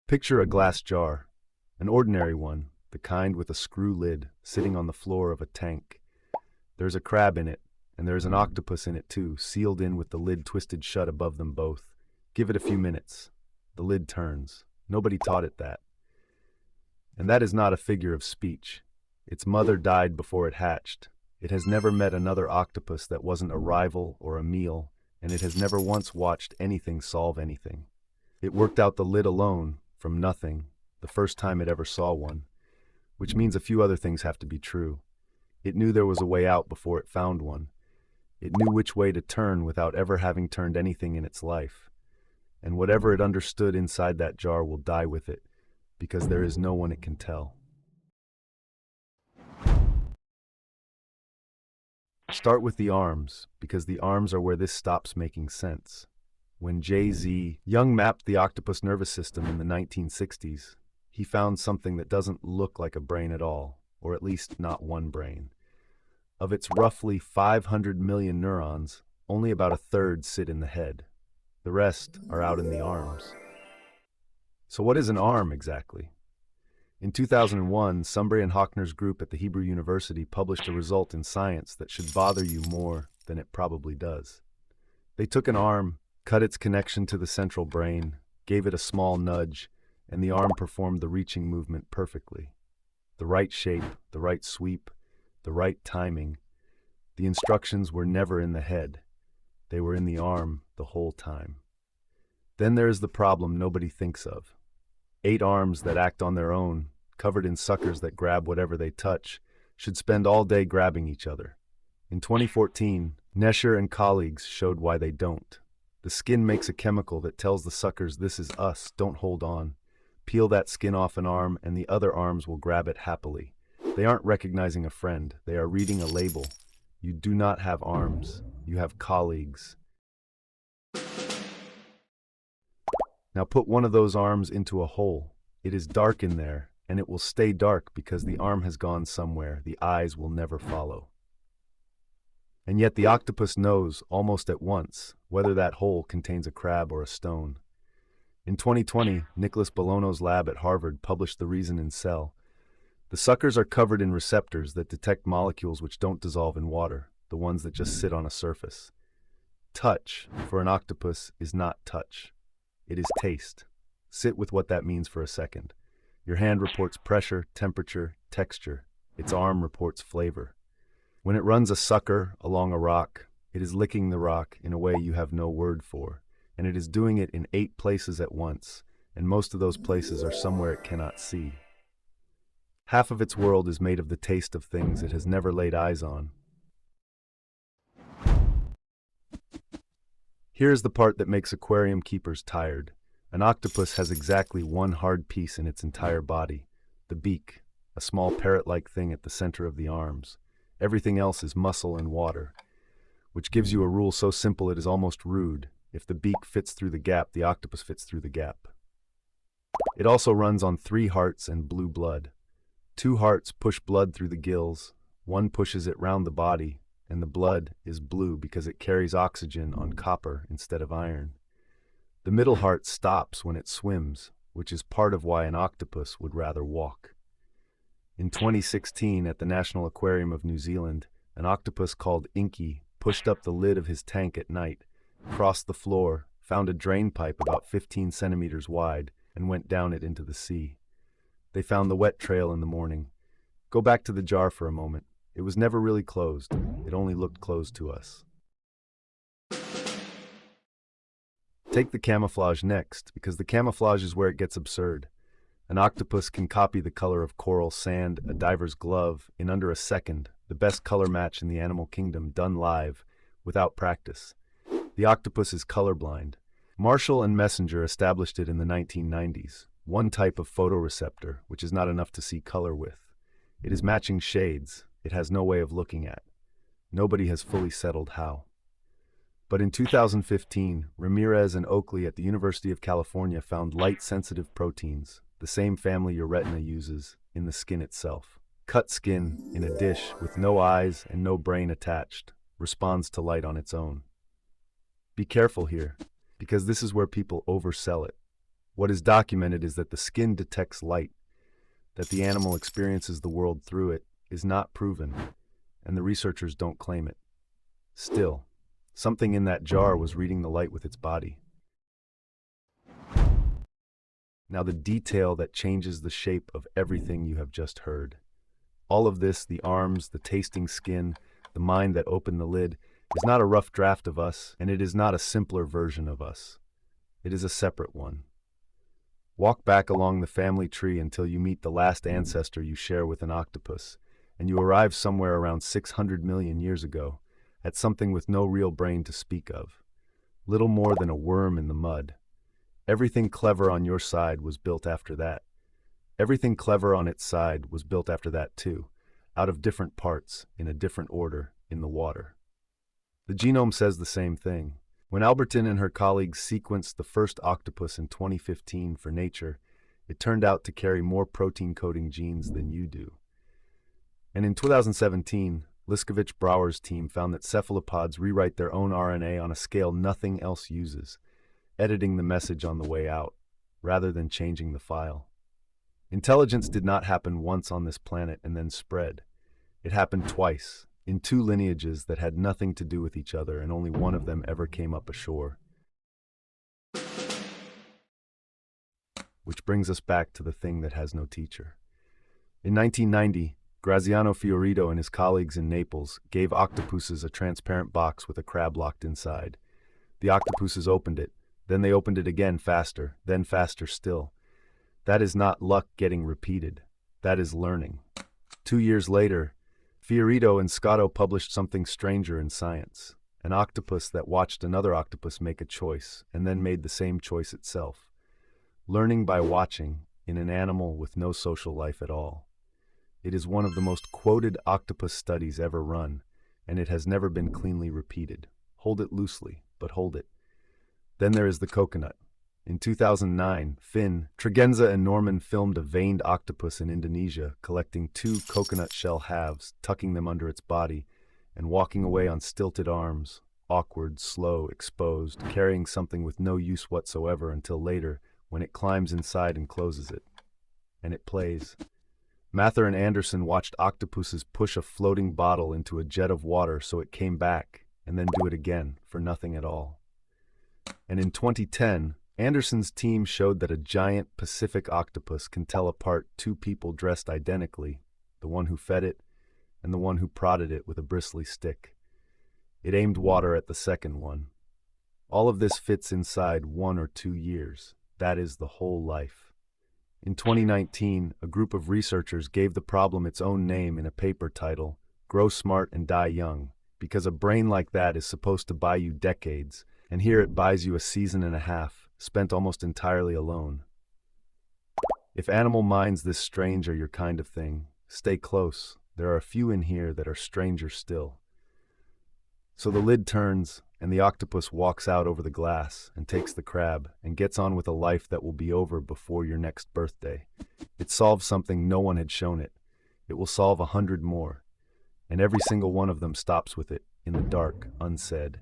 Picture a glass jar, an ordinary one, the kind with a screw lid, sitting on the floor of a tank. There's a crab in it, and there's an octopus in it too, sealed in with the lid twisted shut above them both. Give it a few minutes. The lid turns. Nobody taught it that. And that is not a figure of speech. Its mother died before it hatched. It has never met another octopus that wasn't a rival or a meal, and it has never once watched anything solve anything. It worked out the lid alone, from nothing, the first time it ever saw one, which means a few other things have to be true. It knew there was a way out before it found one. It knew which way to turn without ever having turned anything in its life. And whatever it understood inside that jar will die with it, because there is no one it can tell. Start with the arms, because the arms are where this stops making sense. When J.Z. Young mapped the octopus nervous system in the 1960s, he found something that doesn't look like a brain at all, or at least not one brain. Of its roughly 500 million neurons, only about a third sit in the head. The rest are out in the arms. So what is an arm exactly? In 2001, Sumbry and Hockner's group at the Hebrew University published a result in Science that should bother you more than it probably does. They took an arm, cut its connection to the central brain, gave it a small nudge, and the arm performed the reaching movement perfectly. The right shape, the right sweep, the right timing. The instructions were never in the head. They were in the arm the whole time. Then there is the problem nobody thinks of. 8 arms that act on their own, covered in suckers that grab whatever they touch, should spend all day grabbing each other. In 2014, Nesher and colleagues showed why they don't. The skin makes a chemical that tells the suckers, "This is us, don't hold on." Peel that skin off an arm and the other arms will grab it happily. They aren't recognizing a friend, they are reading a label. You do not have arms, you have colleagues. Now put one of those arms into a hole. It is dark in there, and it will stay dark because the arm has gone somewhere the eyes will never follow. And yet the octopus knows, almost at once, whether that hole contains a crab or a stone. In 2020, Nicholas Bologna's lab at Harvard published the reason in Cell. The suckers are covered in receptors that detect molecules which don't dissolve in water, the ones that just sit on a surface. Touch, for an octopus, is not touch. It is taste. Sit with what that means for a second. Your hand reports pressure, temperature, texture. Its arm reports flavor. When it runs a sucker along a rock, it is licking the rock in a way you have no word for, and it is doing it in 8 places at once, and most of those places are somewhere it cannot see. Half of its world is made of the taste of things it has never laid eyes on. Here's the part that makes aquarium keepers tired. An octopus has exactly one hard piece in its entire body, the beak, a small parrot-like thing at the center of the arms. Everything else is muscle and water, which gives you a rule so simple it is almost rude. If the beak fits through the gap, the octopus fits through the gap. It also runs on 3 hearts and blue blood. 2 hearts push blood through the gills, 1 pushes it round the body, and the blood is blue because it carries oxygen on copper instead of iron. The middle heart stops when it swims, which is part of why an octopus would rather walk. In 2016, at the National Aquarium of New Zealand, an octopus called Inky pushed up the lid of his tank at night, crossed the floor, found a drain pipe about 15 centimeters wide, and went down it into the sea. They found the wet trail in the morning. Go back to the jar for a moment. It was never really closed. It only looked closed to us. Take the camouflage next, because the camouflage is where it gets absurd. An octopus can copy the color of coral, sand, a diver's glove, in under a second, the best color match in the animal kingdom, done live, without practice. The octopus is colorblind. Marshall and Messenger established it in the 1990s, one type of photoreceptor, which is not enough to see color with. It is matching shades. It has no way of looking at. Nobody has fully settled how. But in 2015, Ramirez and Oakley at the University of California found light-sensitive proteins, the same family your retina uses, in the skin itself. Cut skin, in a dish, with no eyes and no brain attached, responds to light on its own. Be careful here, because this is where people oversell it. What is documented is that the skin detects light, that the animal experiences the world through it is not proven, and the researchers don't claim it. Still, something in that jar was reading the light with its body. Now the detail that changes the shape of everything you have just heard. All of this, the arms, the tasting skin, the mind that opened the lid, is not a rough draft of us, and it is not a simpler version of us. It is a separate one. Walk back along the family tree until you meet the last ancestor you share with an octopus, and you arrive somewhere around 600 million years ago, at something with no real brain to speak of. Little more than a worm in the mud. Everything clever on your side was built after that. Everything clever on its side was built after that too, out of different parts, in a different order, in the water. The genome says the same thing. When Albertin and her colleagues sequenced the first octopus in 2015 for Nature, it turned out to carry more protein-coding genes than you do. And in 2017, Liskovich-Brouwer's team found that cephalopods rewrite their own RNA on a scale nothing else uses, editing the message on the way out, rather than changing the file. Intelligence did not happen once on this planet and then spread. It happened twice, in two lineages that had nothing to do with each other, and only one of them ever came up ashore. Which brings us back to the thing that has no teacher. In 1990, Graziano Fiorito and his colleagues in Naples gave octopuses a transparent box with a crab locked inside. The octopuses opened it, then they opened it again faster, then faster still. That is not luck getting repeated. That is learning. 2 years later, Fiorito and Scotto published something stranger in Science, an octopus that watched another octopus make a choice and then made the same choice itself. Learning by watching in an animal with no social life at all. It is one of the most quoted octopus studies ever run, and it has never been cleanly repeated. Hold it loosely, but hold it. Then there is the coconut. In 2009, Finn, Tregenza, and Norman filmed a veined octopus in Indonesia, collecting 2 coconut shell halves, tucking them under its body, and walking away on stilted arms, awkward, slow, exposed, carrying something with no use whatsoever until later, when it climbs inside and closes it. And it plays. Mather and Anderson watched octopuses push a floating bottle into a jet of water so it came back, and then do it again, for nothing at all. And in 2010, Anderson's team showed that a giant Pacific octopus can tell apart 2 people dressed identically, the one who fed it and the one who prodded it with a bristly stick. It aimed water at the second one. All of this fits inside 1 or 2 years. That is the whole life. In 2019, a group of researchers gave the problem its own name in a paper titled, "Grow Smart and Die Young," because a brain like that is supposed to buy you decades, and here it buys you a season and a half, spent almost entirely alone. If animal minds this strange are your kind of thing, stay close. There are a few in here that are stranger still. So the lid turns, and the octopus walks out over the glass and takes the crab and gets on with a life that will be over before your next birthday. It solves something no one had shown it. It will solve 100 more, and every single one of them stops with it, in the dark, unsaid.